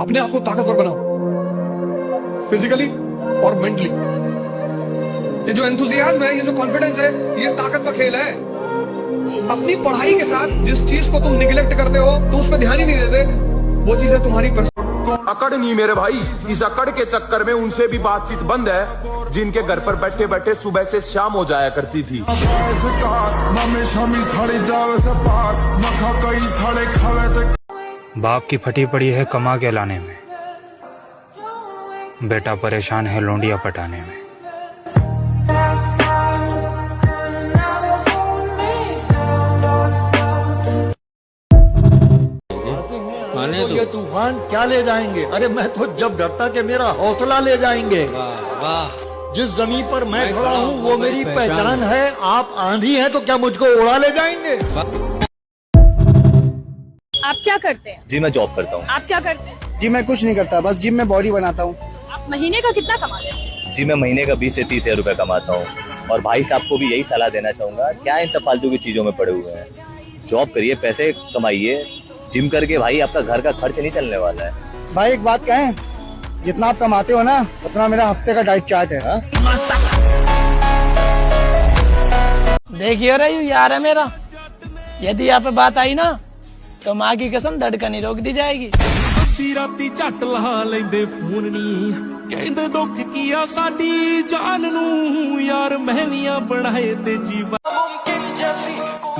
अपने आप को ताकतवर बनाओ, फिजिकली और मेंटली। ये जो एंथुजियाज्म है, ये जो कॉन्फिडेंस है, ये ताकत का खेल है। अपनी पढ़ाई के साथ जिस चीज को तुम निगलेक्ट करते हो, तो उस पर ध्यान ही नहीं देते, वो चीज है तुम्हारी अकड़ नहीं मेरे भाई। इस अकड़ के चक्कर में उनसे भी बातचीत बंद है जिनके घर पर बैठे बैठे सुबह से शाम हो जाया करती थी। बाप की फटी पड़ी है कमा के लाने में, बेटा परेशान है लौंडिया पटाने में। ये तूफान क्या ले जाएंगे? अरे मैं तो जब डरता कि मेरा हौसला ले जाएंगे। वाह, जिस जमीन पर मैं खड़ा हूँ वो मेरी पहचान है। आप आंधी हैं तो क्या मुझको उड़ा ले जाएंगे? आप क्या करते हैं? जी मैं जॉब करता हूँ। आप क्या करते हैं? जी मैं कुछ नहीं करता, बस जिम में बॉडी बनाता हूँ। आप महीने का कितना कमाते हैं? जी मैं महीने का 20 से 30 हजार रुपए कमाता हूँ। और भाई साहब को भी यही सलाह देना चाहूंगा, क्या इन सब फालतू की चीजों में पड़े हुए हैं। जॉब करिए, पैसे कमाइए। जिम करके भाई आपका घर का खर्च नहीं चलने वाला है। भाई एक बात कहें, जितना आप कमाते हो ना, उतना मेरा हफ्ते का डाइट चार्ट है। देखिए रही यार है मेरा, यदि यहाँ पे बात आई ना तो माँ की कसम धड़कनी रोक दी जाएगी। राती झट ला लेंदे फोन नी, कहंदे दुख किया साडी जान नू, यार महलियां बनाए ते जीवन।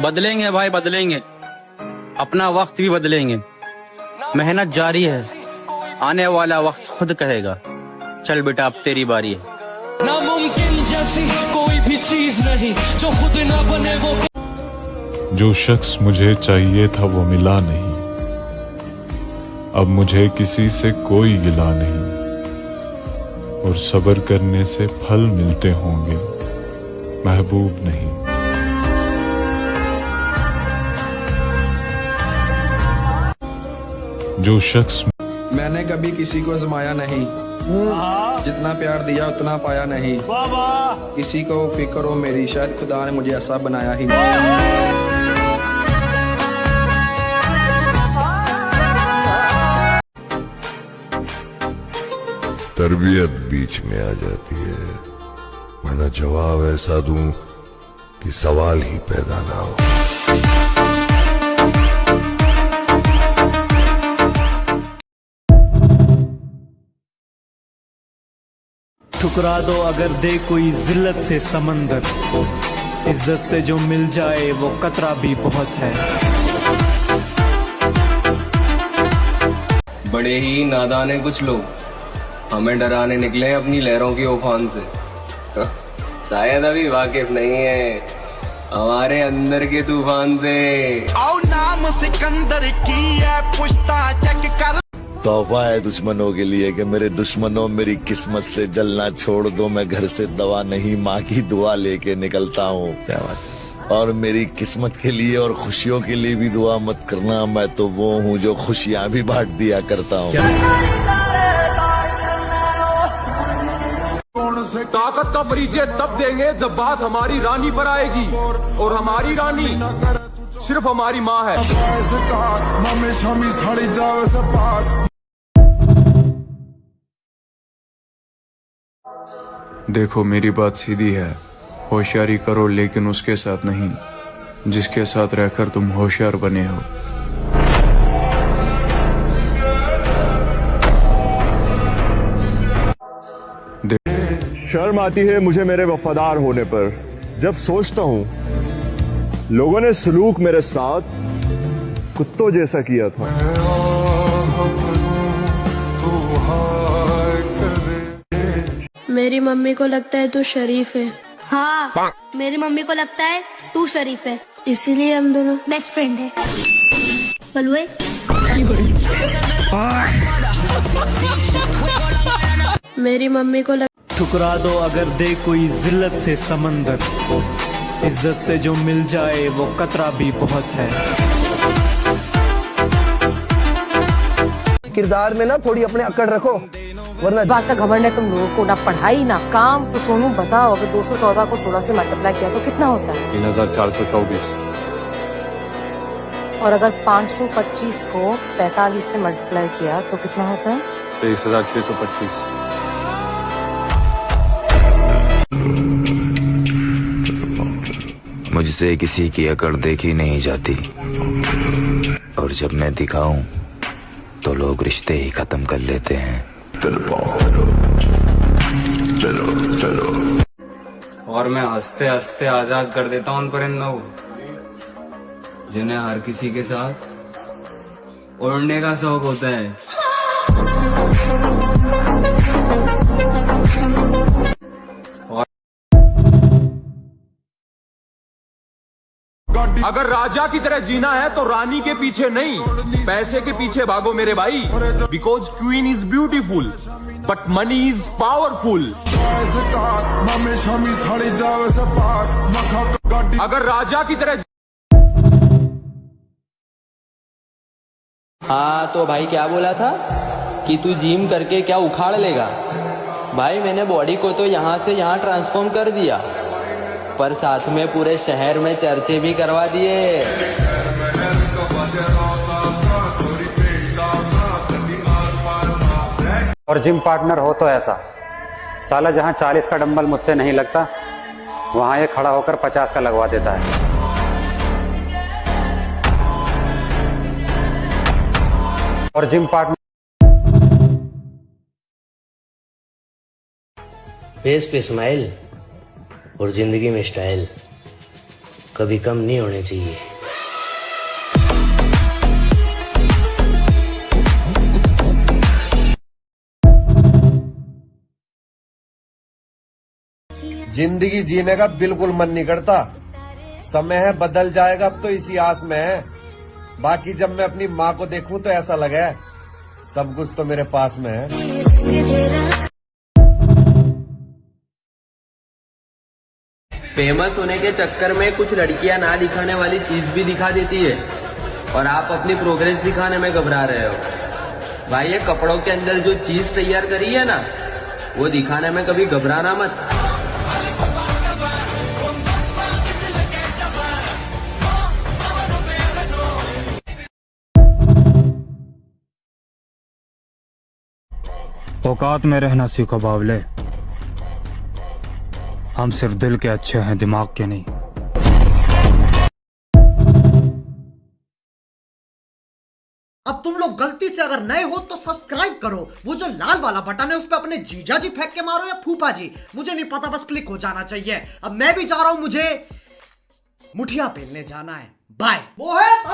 बदलेंगे भाई बदलेंगे, अपना वक्त भी बदलेंगे। मेहनत जारी है, आने वाला वक्त खुद कहेगा चल बेटा अब तेरी बारी है। नामुमकिन जैसी कोई भी चीज नहीं जो खुद ना बने वो। जो शख्स मुझे चाहिए था वो मिला नहीं, अब मुझे किसी से कोई गिला नहीं, और सब्र करने से फल मिलते होंगे, महबूब नहीं। जो शख्स मैंने कभी किसी को आजमाया नहीं, जितना प्यार दिया उतना पाया नहीं। किसी को फिक्र हो मेरी, शायद खुदा ने मुझे ऐसा बनाया ही नहीं। तरबियत बीच में आ जाती है, वरना जवाब ऐसा दूं कि सवाल ही पैदा ना हो। ठुकरा दो अगर दे कोई जिल्लत से समंदर, इज्जत से जो मिल जाए वो कतरा भी बहुत है। बड़े ही नादान हैं कुछ लोग, हमें डराने निकले अपनी लहरों की उफान से। शायद अभी वाकिफ नहीं है हमारे अंदर के तूफान से। आओ नाम सिकंदर की है पुश्ता चेक कर। तोहफा है दुश्मनों के लिए कि मेरे दुश्मनों मेरी किस्मत से जलना छोड़ दो। मैं घर से दवा नहीं माँ की दुआ लेके निकलता हूँ। क्या बात। और मेरी किस्मत के लिए और खुशियों के लिए भी दुआ मत करना, मैं तो वो हूँ जो खुशियाँ भी बांट दिया करता हूँ। ताकत का परिचय तब देंगे जब बात हमारी रानी पर आएगी, और हमारी रानी सिर्फ हमारी माँ है। देखो मेरी बात सीधी है, होशियारी करो लेकिन उसके साथ नहीं जिसके साथ रहकर तुम होशियार बने हो। शर्म आती है मुझे मेरे वफादार होने पर, जब सोचता हूँ लोगों ने सलूक मेरे साथ कुत्तों जैसा किया था। मेरी मम्मी को लगता है तू शरीफ है। हाँ, मेरी मम्मी को लगता है तू शरीफ है, इसीलिए हम दोनों बेस्ट फ्रेंड है। बलुए मेरी मम्मी को ठुकरा दो अगर दे कोई जिल्लत से समंदर, इज्जत से जो मिल जाए वो कतरा भी बहुत है। किरदार में ना थोड़ी अपने अकड़ रखो, वरना बात का घमंड है तुम लोगों को, ना पढ़ाई ना काम। तो सोनू बताओ, अगर 214 को 16 से मल्टीप्लाई किया तो कितना होता है? 3424। और अगर 525 को 45 से मल्टीप्लाई किया तो कितना होता है? 23,625। मुझसे किसी की अकड़ देखी नहीं जाती, और जब मैं दिखाऊं तो लोग रिश्ते ही खत्म कर लेते हैं। और मैं हंसते हंसते आजाद कर देता हूं उन परिंदों को जिन्हें हर किसी के साथ उड़ने का शौक होता है। अगर राजा की तरह जीना है तो रानी के पीछे नहीं, पैसे के पीछे भागो मेरे भाई। Because queen is beautiful but money is powerful. अगर राजा की तरह हाँ तो भाई क्या बोला था कि तू जिम करके क्या उखाड़ लेगा? भाई मैंने बॉडी को तो यहाँ से यहाँ ट्रांसफॉर्म कर दिया, पर साथ में पूरे शहर में चर्चे भी करवा दिए। और जिम पार्टनर हो तो ऐसा साला, जहां 40 का डंबल मुझसे नहीं लगता वहां ये खड़ा होकर 50 का लगवा देता है। और जिम पार्टनर फेस पे स्माइल और जिंदगी में स्टाइल कभी कम नहीं होने चाहिए। जिंदगी जीने का बिल्कुल मन नहीं करता। समय है बदल जाएगा, अब तो इसी आस में है। बाकी जब मैं अपनी माँ को देखूं तो ऐसा लगे सब कुछ तो मेरे पास में है। फेमस होने के चक्कर में कुछ लड़कियां ना दिखाने वाली चीज भी दिखा देती है, और आप अपनी प्रोग्रेस दिखाने में घबरा रहे हो। भाई ये कपड़ों के अंदर जो चीज तैयार करी है ना, वो दिखाने में कभी घबराना मत। औकात में रहना सीखो बावले, हम सिर्फ दिल के अच्छे हैं, दिमाग के नहीं। अब तुम लोग गलती से अगर नए हो तो सब्सक्राइब करो, वो जो लाल वाला बटन है उस पर अपने जीजा जी फेंक के मारो या फूफा जी, मुझे नहीं पता, बस क्लिक हो जाना चाहिए। अब मैं भी जा रहा हूं, मुझे मुठिया पेलने जाना है। बाय। वो है